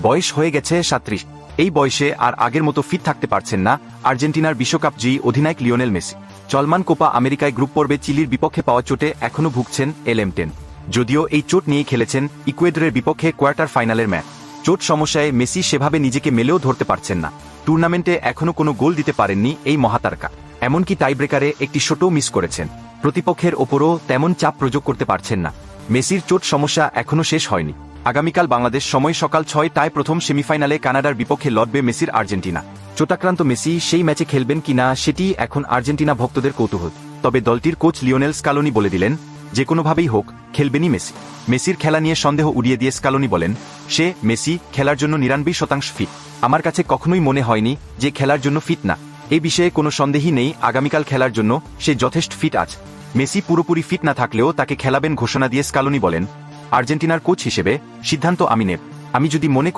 বয়স হয়ে গেছে 37। এই বয়সে আর আগের মতো ফিট থাকতে পারছেন না আর্জেন্টিনার বিশ্বকাপ জয়ী অধিনায়ক লিওনেল মেসি। চলমান কোপা আমেরিকায় গ্রুপ পর্বে চিলির বিপক্ষে পাওয়া চোটে এখনও ভুগছেন LM10। যদিও এই চোট নিয়েই খেলেছেন ইকুয়েডরের বিপক্ষে কোয়ার্টার ফাইনালের ম্যাচ। চোট সমস্যায় মেসি সেভাবে নিজেকে মেলেও ধরতে পারছেন না। টুর্নামেন্টে এখনও কোনো গোল দিতে পারেননি এই মহাতারকা। এমনকি টাইব্রেকারে একটি শটও মিস করেছেন। প্রতিপক্ষের ওপরও তেমন চাপ প্রয়োগ করতে পারছেন না। মেসির চোট সমস্যা এখনও শেষ হয়নি। আগামীকাল বাংলাদেশ সময় সকাল 6টায় প্রথম সেমিফাইনালে কানাডার বিপক্ষে লড়বে মেসির আর্জেন্টিনা। চোটাক্রান্ত মেসি সেই ম্যাচে খেলবেন কিনা সেটি এখন আর্জেন্টিনা ভক্তদের কৌতূহল। তবে দলটির কোচ লিওনেল স্কালোনি বলে দিলেন, যে কোনোভাবেই হোক খেলবেনই মেসি। মেসির খেলা নিয়ে সন্দেহ উড়িয়ে দিয়ে স্কালোনি বলেন, মেসি খেলার জন্য 99% ফিট। আমার কাছে কখনোই মনে হয়নি যে খেলার জন্য ফিট না। এই বিষয়ে কোনো সন্দেহই নেই, আগামীকাল খেলার জন্য সে যথেষ্ট ফিট আছে। মেসি পুরোপুরি ফিট না থাকলেও তাকে খেলাবেন ঘোষণা দিয়ে স্কালোনি বলেন, আর্জেন্টিনার কোচ হিসেবে সিদ্ধান্ত আমি নেব। আমি যদি মনে